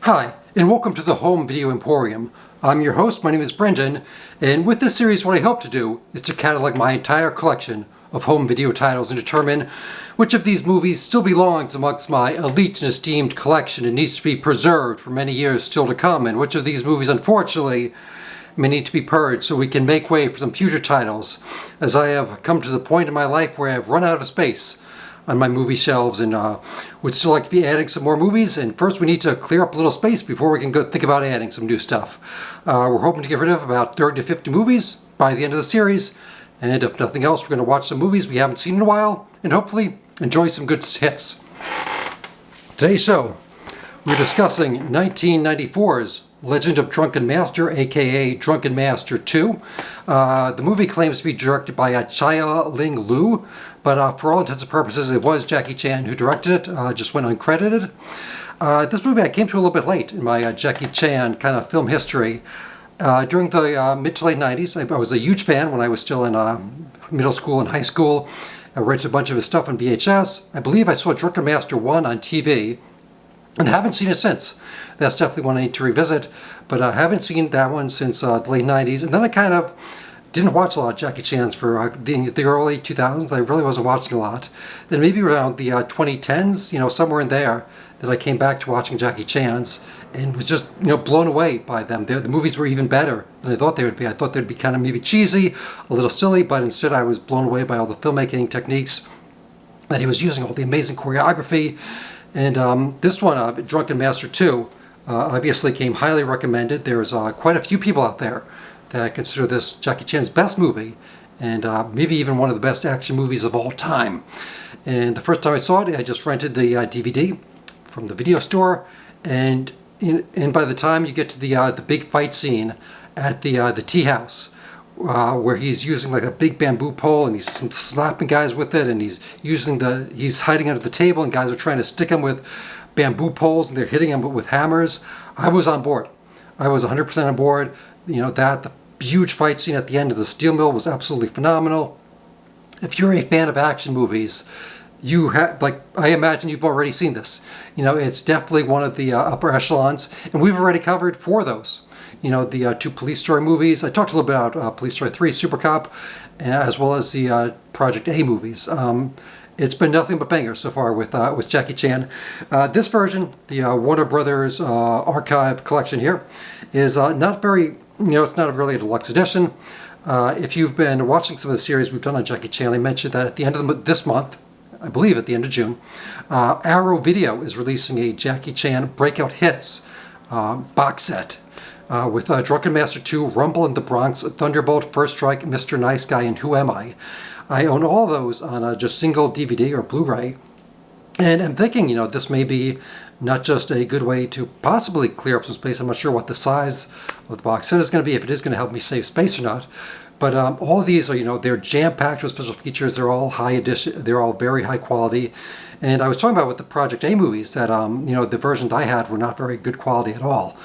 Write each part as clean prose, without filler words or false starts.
Hi, and welcome to the Home Video Emporium. I'm your host, my name is Brendan, and with this series what I hope to do is to catalog my entire collection of home video titles and determine which of these movies still belongs amongst my elite and esteemed collection and needs to be preserved for many years still to come, and which of these movies unfortunately may need to be purged so we can make way for some future titles, as I have come to the point in my life where I have run out of space on my movie shelves and would still like to be adding some more movies. And first we need to clear up a little space before we can go think about adding some new stuff. We're hoping to get rid of about 30 to 50 movies by the end of the series, and if nothing else we're going to watch some movies we haven't seen in a while and hopefully enjoy some good hits. Today's show, we're discussing 1994's Legend of Drunken Master, aka Drunken Master 2. The movie claims to be directed by Chia Ling Lu, but for all intents and purposes it was Jackie Chan who directed it, just went uncredited. This movie I came to a little bit late in my Jackie Chan kind of film history. During the mid to late 90s, I was a huge fan when I was still in middle school and high school. I rented a bunch of his stuff on VHS. I believe I saw Drunken Master 1 on TV, and haven't seen it since. That's definitely one I need to revisit, but I haven't seen that one since the late 90s. And then I kind of didn't watch a lot of Jackie Chan's for the early 2000s. I really wasn't watching a lot. Then maybe around the 2010s, somewhere in there, that I came back to watching Jackie Chan's and was just, blown away by them. The movies were even better than I thought they would be. I thought they'd be kind of maybe cheesy, a little silly, but instead I was blown away by all the filmmaking techniques that he was using, all the amazing choreography. And this one, Drunken Master 2, obviously came highly recommended. There's quite a few people out there that consider this Jackie Chan's best movie, and maybe even one of the best action movies of all time. And the first time I saw it, I just rented the DVD from the video store, and by the time you get to the big fight scene at the tea house, where he's using like a big bamboo pole and he's slapping guys with it, and he's hiding under the table and guys are trying to stick him with bamboo poles and they're hitting him with hammers. I was on board. I was 100% on board. The huge fight scene at the end of the steel mill was absolutely phenomenal. If you're a fan of action movies, I imagine you've already seen this. It's definitely one of the upper echelons, and we've already covered 4 of those. The 2 Police Story movies. I talked a little bit about Police Story 3, Super Cop, as well as the Project A movies. It's been nothing but bangers so far with Jackie Chan. This version, the Warner Brothers Archive collection here, is not very, it's not really a deluxe edition. If you've been watching some of the series we've done on Jackie Chan, I mentioned that at the end of this month, I believe at the end of June, Arrow Video is releasing a Jackie Chan Breakout Hits box set. With Drunken Master 2, Rumble in the Bronx, Thunderbolt, First Strike, Mr. Nice Guy, and Who Am I? I own all those on just single DVD or Blu-ray. And I'm thinking, this may be not just a good way to possibly clear up some space. I'm not sure what the size of the box set is going to be, if it is going to help me save space or not. But all of these are, they're jam-packed with special features. They're all high edition. They're all very high quality. And I was talking about with the Project A movies that, the versions I had were not very good quality at all.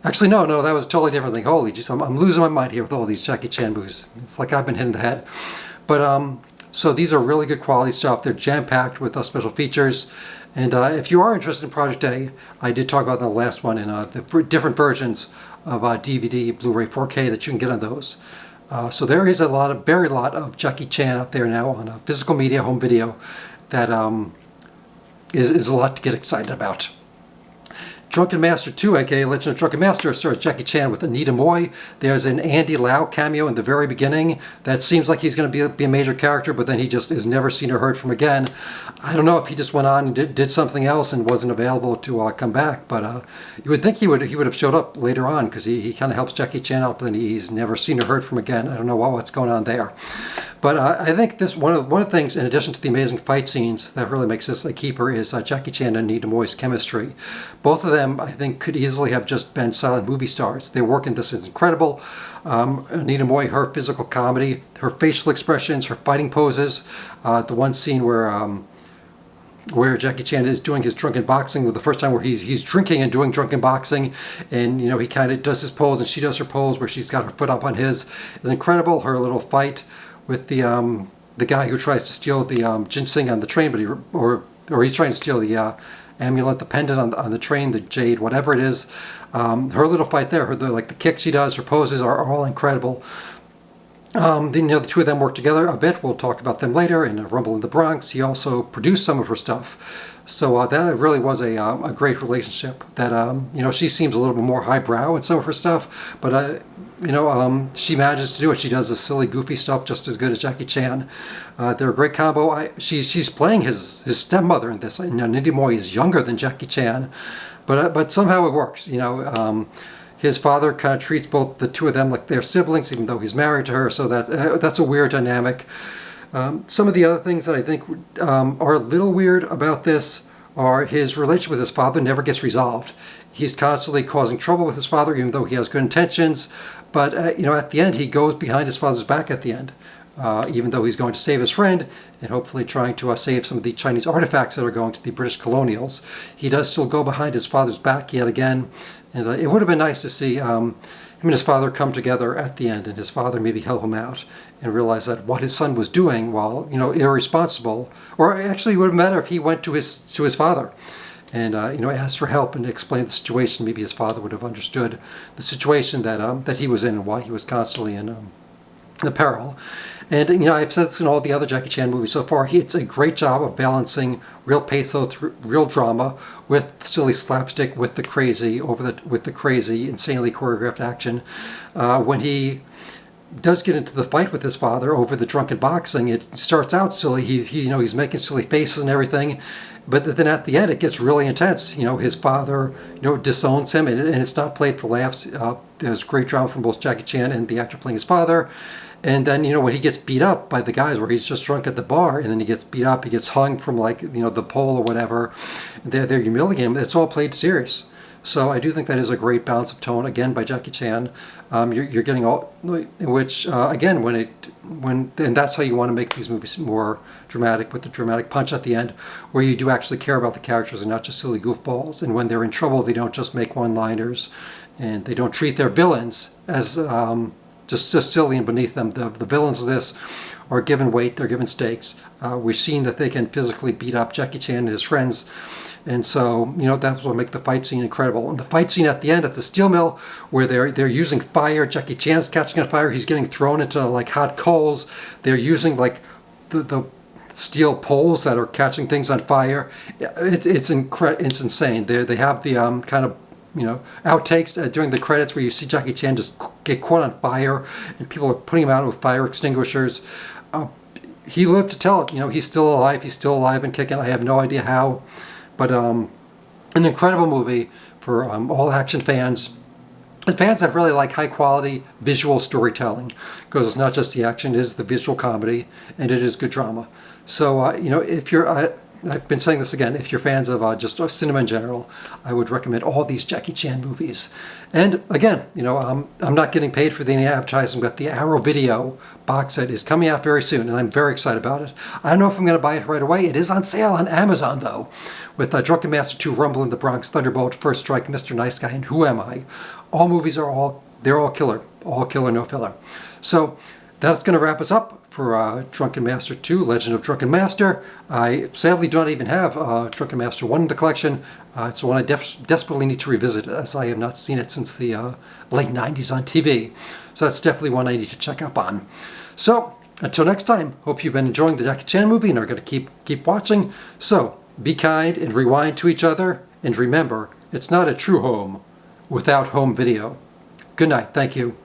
Actually, no, that was a totally different thing. Holy jeez, I'm losing my mind here with all these Jackie Chan movies. It's like I've been hit in the head. But, so these are really good quality stuff. They're jam-packed with special features. And if you are interested in Project A, I did talk about in the last one in the different versions of DVD, Blu-ray, 4K that you can get on those. So there is a very lot of Jackie Chan out there now on physical media, home video, that is a lot to get excited about. Drunken Master 2, aka Legend of Drunken Master, stars Jackie Chan with Anita Moy. There's an Andy Lau cameo in the very beginning that seems like he's going to be a major character, but then he just is never seen or heard from again. I don't know if he just went on and did something else and wasn't available to come back, but you would think he would have showed up later on, because he kind of helps Jackie Chan out, but then he's never seen or heard from again. I don't know what's going on there. But I think this one of the things, in addition to the amazing fight scenes, that really makes this a keeper is Jackie Chan and Anita Moy's chemistry. Both of them, I think, could easily have just been silent movie stars. Their work in this is incredible. Anita Moy, her physical comedy, her facial expressions, her fighting poses. The one scene where Jackie Chan is doing his drunken boxing, the first time where he's drinking and doing drunken boxing, and he kind of does his pose and she does her pose where she's got her foot up on his, is incredible. Her little fight with the guy who tries to steal the ginseng on the train, but he's trying to steal the amulet, the pendant on the train, the jade, whatever it is. Her little fight there, like the kick she does, her poses are all incredible. Then, the two of them work together a bit. We'll talk about them later in Rumble in the Bronx. He also produced some of her stuff. So that really was a great relationship. That, she seems a little bit more highbrow in some of her stuff, but, she manages to do it. She does the silly, goofy stuff just as good as Jackie Chan. They're a great combo. She's playing his stepmother in this. Nidhi Moy is younger than Jackie Chan, but somehow it works, His father kind of treats both the two of them like they're siblings, even though he's married to her. So that's a weird dynamic. Some of the other things that I think are a little weird about this are his relationship with his father never gets resolved. He's constantly causing trouble with his father, even though he has good intentions. But at the end, he goes behind his father's back at the end, even though he's going to save his friend and hopefully trying to save some of the Chinese artifacts that are going to the British colonials. He does still go behind his father's back yet again. And it would have been nice to see him and his father come together at the end, and his father maybe help him out and realize that what his son was doing, while irresponsible, or actually it would have been better if he went to his father and asked for help and explained the situation. Maybe his father would have understood the situation that he was in and why he was constantly in the peril. And I've said this in all the other Jackie Chan movies so far. It's a great job of balancing real pathos, real drama, with silly slapstick, with the crazy insanely choreographed action. When he does get into the fight with his father over the drunken boxing, it starts out silly. He's making silly faces and everything, but then at the end it gets really intense. His father disowns him, and it's not played for laughs. There's great drama from both Jackie Chan and the actor playing his father. And then, when he gets beat up by the guys, where he's just drunk at the bar, and then he gets beat up, he gets hung from the pole or whatever, they're humiliating him. It's all played serious. So I do think that is a great balance of tone, again, by Jackie Chan. You're getting all, which, again, and that's how you want to make these movies more dramatic, with the dramatic punch at the end, where you do actually care about the characters and not just silly goofballs. And when they're in trouble, they don't just make one-liners, and they don't treat their villains as just silly and beneath them. The villains of this are given weight, they're given stakes. We've seen that they can physically beat up Jackie Chan and his friends. And so, that's what makes the fight scene incredible. And the fight scene at the end at the steel mill, where they're using fire, Jackie Chan's catching on fire, he's getting thrown into hot coals. They're using the steel poles that are catching things on fire. It's insane. They have the kind of outtakes during the credits where you see Jackie Chan just get caught on fire and people are putting him out with fire extinguishers. He lived to tell it. He's still alive and kicking. I have no idea how, but an incredible movie for all action fans and fans that really like high quality visual storytelling, because it's not just the action, it is the visual comedy, and it is good drama. So if you're I've been saying this again, if you're fans of just cinema in general, I would recommend all these Jackie Chan movies. And again, I'm not getting paid for any advertising, but the Arrow Video box set is coming out very soon, and I'm very excited about it. I don't know if I'm going to buy it right away. It is on sale on Amazon, though, with Drunken Master 2, Rumble in the Bronx, Thunderbolt, First Strike, Mr. Nice Guy, and Who Am I? All movies are all killer, no filler. So that's going to wrap us up for Drunken Master 2, Legend of Drunken Master. I sadly do not even have Drunken Master 1 in the collection. It's one I desperately need to revisit, as I have not seen it since the late 90s on TV. So that's definitely one I need to check up on. So, until next time, hope you've been enjoying the Jackie Chan movie and are going to keep watching. So, be kind and rewind to each other, and remember, it's not a true home without home video. Good night. Thank you.